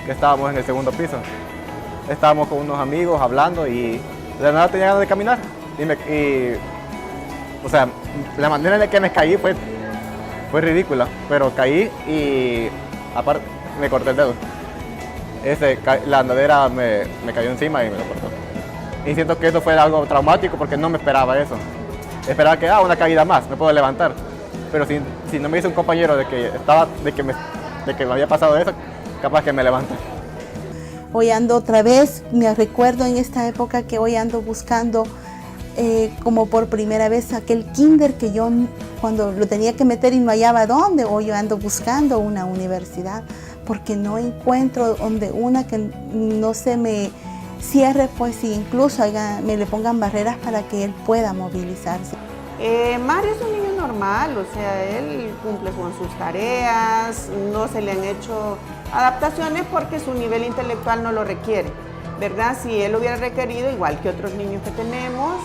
que estábamos en el 2.º piso. Estábamos con unos amigos hablando y de nada tenía ganas de caminar o sea, la manera en la que me caí fue ridícula, pero caí y aparte me corté el dedo. La andadera me cayó encima y me lo cortó. Y siento que eso fue algo traumático porque no me esperaba eso. Esperaba que una caída más, me puedo levantar. Pero si no me dice un compañero de que me había pasado eso, capaz que me levanta. Hoy ando otra vez, me recuerdo en esta época que hoy ando buscando como por primera vez aquel kinder que yo cuando lo tenía que meter y no hallaba dónde, hoy yo ando buscando una universidad porque no encuentro donde una que no se me cierre, pues y incluso me le pongan barreras para que él pueda movilizarse. Mario es un niño normal, o sea, él cumple con sus tareas, no se le han hecho adaptaciones porque su nivel intelectual no lo requiere. ¿Verdad? Si él hubiera requerido, igual que otros niños que tenemos,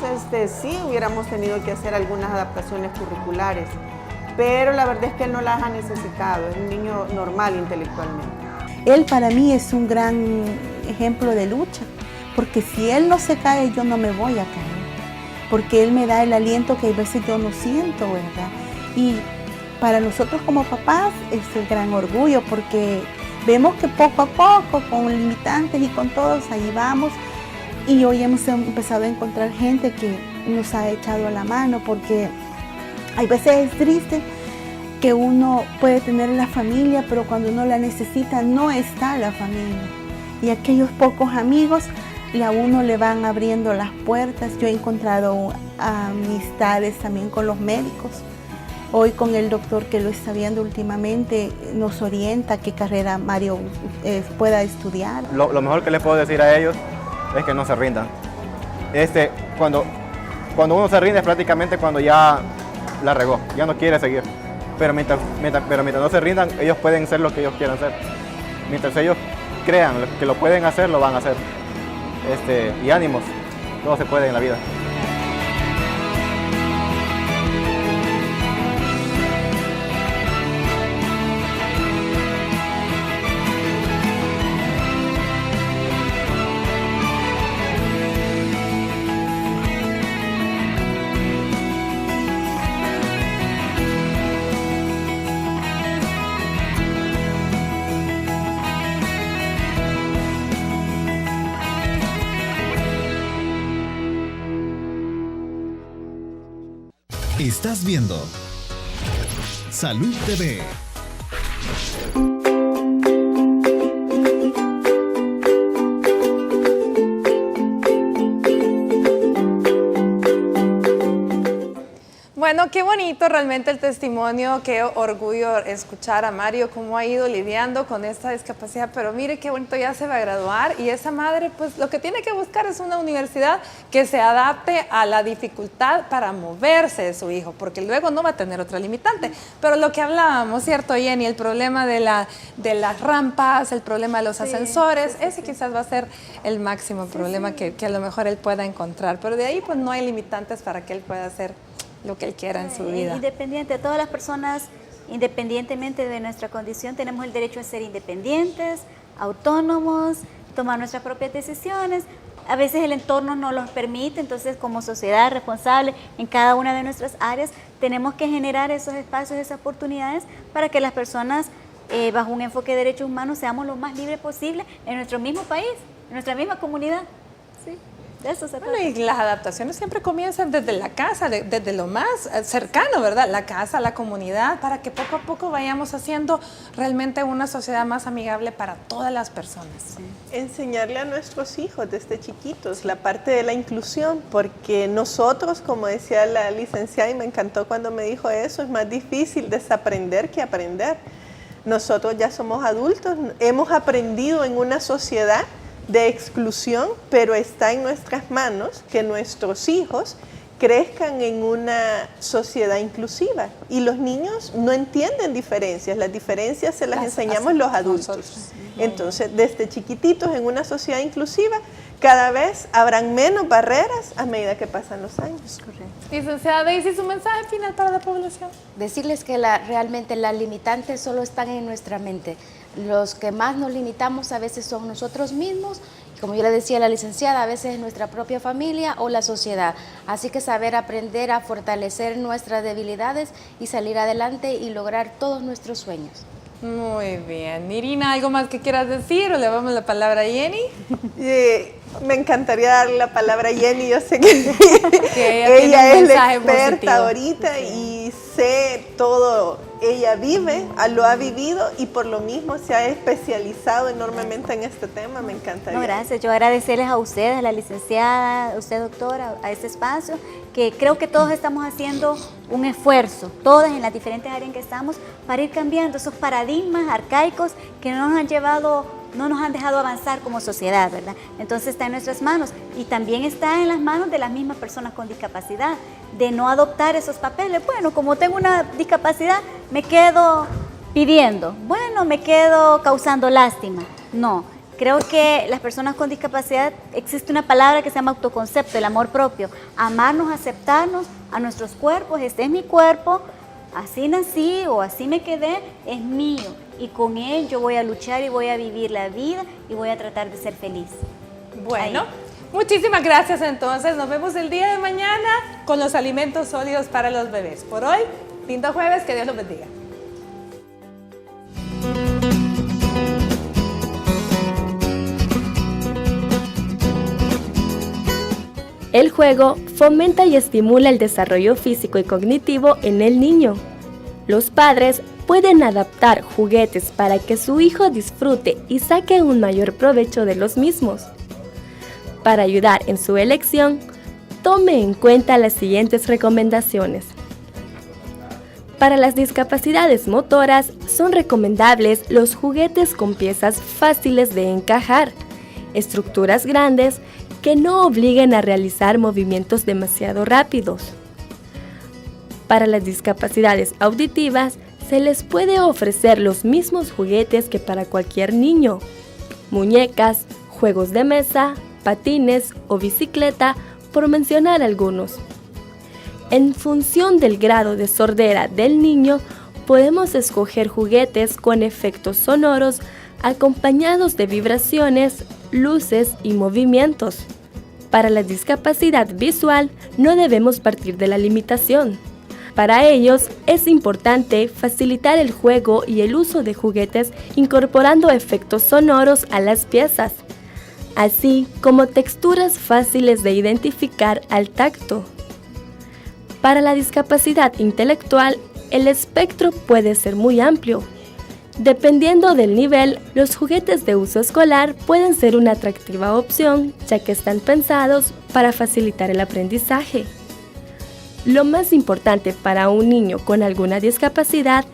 sí hubiéramos tenido que hacer algunas adaptaciones curriculares, pero la verdad es que él no las ha necesitado, es un niño normal intelectualmente. Él para mí es un gran ejemplo de lucha, porque si él no se cae, yo no me voy a caer, porque él me da el aliento que a veces yo no siento, ¿verdad? Y para nosotros como papás es el gran orgullo, porque vemos que poco a poco, con limitantes y con todos, ahí vamos. Y hoy hemos empezado a encontrar gente que nos ha echado la mano, porque hay veces es triste que uno puede tener la familia, pero cuando uno la necesita no está la familia. Y aquellos pocos amigos a uno le van abriendo las puertas. Yo he encontrado amistades también con los médicos. Hoy con el doctor que lo está viendo últimamente nos orienta qué carrera Mario pueda estudiar. Lo mejor que les puedo decir a ellos es que no se rindan. Cuando uno se rinde es prácticamente cuando ya la regó, ya no quiere seguir. Pero mientras no se rindan, ellos pueden ser lo que ellos quieran ser. Mientras ellos crean que lo pueden hacer, lo van a hacer. Y ánimos, todo se puede en la vida. Estás viendo Salud TV. Bueno, qué bonito realmente el testimonio, qué orgullo escuchar a Mario cómo ha ido lidiando con esta discapacidad, pero mire qué bonito, ya se va a graduar y esa madre pues lo que tiene que buscar es una universidad que se adapte a la dificultad para moverse de su hijo, porque luego no va a tener otra limitante. Pero lo que hablábamos, ¿cierto, Jenny? El problema de las rampas, el problema de los ascensores, ese quizás va a ser el máximo problema que a lo mejor él pueda encontrar, pero de ahí pues no hay limitantes para que él pueda hacer lo que él quiera en su vida. Independiente, todas las personas, independientemente de nuestra condición, tenemos el derecho a ser independientes, autónomos, tomar nuestras propias decisiones. A veces el entorno no los permite, entonces como sociedad responsable en cada una de nuestras áreas tenemos que generar esos espacios, esas oportunidades para que las personas bajo un enfoque de derechos humanos seamos lo más libres posible en nuestro mismo país, en nuestra misma comunidad. Sí. Eso se bueno, y las adaptaciones siempre comienzan desde la casa, desde lo más cercano, ¿verdad? La casa, la comunidad, para que poco a poco vayamos haciendo realmente una sociedad más amigable para todas las personas. Sí. Enseñarle a nuestros hijos desde chiquitos la parte de la inclusión, porque nosotros, como decía la licenciada, y me encantó cuando me dijo eso, es más difícil desaprender que aprender. Nosotros ya somos adultos, hemos aprendido en una sociedad de exclusión, pero está en nuestras manos que nuestros hijos crezcan en una sociedad inclusiva. Y los niños no entienden diferencias, las diferencias se las enseñamos los adultos. Entonces, desde chiquititos en una sociedad inclusiva, cada vez habrán menos barreras a medida que pasan los años. Correcto. Licenciada Daisy, su mensaje final para la población. Decirles que realmente las limitantes solo están en nuestra mente. Los que más nos limitamos a veces son nosotros mismos, como yo le decía a la licenciada, a veces es nuestra propia familia o la sociedad. Así que saber aprender a fortalecer nuestras debilidades y salir adelante y lograr todos nuestros sueños. Muy bien. Irina, ¿algo más que quieras decir o le damos la palabra a Jenny? Me encantaría darle la palabra a Jenny, yo sé que ella es la experta ahorita y sé todo, ella vive, lo ha vivido y por lo mismo se ha especializado enormemente en este tema, me encantaría. No, gracias, yo agradecerles a ustedes, a la licenciada, a usted doctora, a este espacio, que creo que todos estamos haciendo un esfuerzo, todas en las diferentes áreas en que estamos, para ir cambiando esos paradigmas arcaicos que no nos han llevado, no nos han dejado avanzar como sociedad, ¿verdad? Entonces está en nuestras manos y también está en las manos de las mismas personas con discapacidad, de no adoptar esos papeles. Bueno, como tengo una discapacidad, me quedo pidiendo, bueno, me quedo causando lástima. No, creo que las personas con discapacidad, existe una palabra que se llama autoconcepto, el amor propio, amarnos, aceptarnos a nuestros cuerpos, este es mi cuerpo, así nací o así me quedé, es mío. Y con él yo voy a luchar y voy a vivir la vida y voy a tratar de ser feliz. Bueno, muchísimas gracias entonces. Nos vemos el día de mañana con los alimentos sólidos para los bebés. Por hoy, lindo jueves, que Dios los bendiga. El juego fomenta y estimula el desarrollo físico y cognitivo en el niño. Los padres pueden adaptar juguetes para que su hijo disfrute y saque un mayor provecho de los mismos. Para ayudar en su elección, tome en cuenta las siguientes recomendaciones. Para las discapacidades motoras, son recomendables los juguetes con piezas fáciles de encajar, estructuras grandes que no obliguen a realizar movimientos demasiado rápidos. Para las discapacidades auditivas, se les puede ofrecer los mismos juguetes que para cualquier niño: muñecas, juegos de mesa, patines o bicicleta, por mencionar algunos. En función del grado de sordera del niño, podemos escoger juguetes con efectos sonoros acompañados de vibraciones, luces y movimientos. Para la discapacidad visual, no debemos partir de la limitación. Para ellos, es importante facilitar el juego y el uso de juguetes incorporando efectos sonoros a las piezas, así como texturas fáciles de identificar al tacto. Para la discapacidad intelectual, el espectro puede ser muy amplio. Dependiendo del nivel, los juguetes de uso escolar pueden ser una atractiva opción, ya que están pensados para facilitar el aprendizaje. Lo más importante para un niño con alguna discapacidad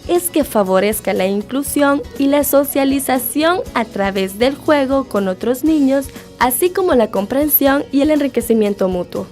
es que favorezca la inclusión y la socialización a través del juego con otros niños, así como la comprensión y el enriquecimiento mutuo.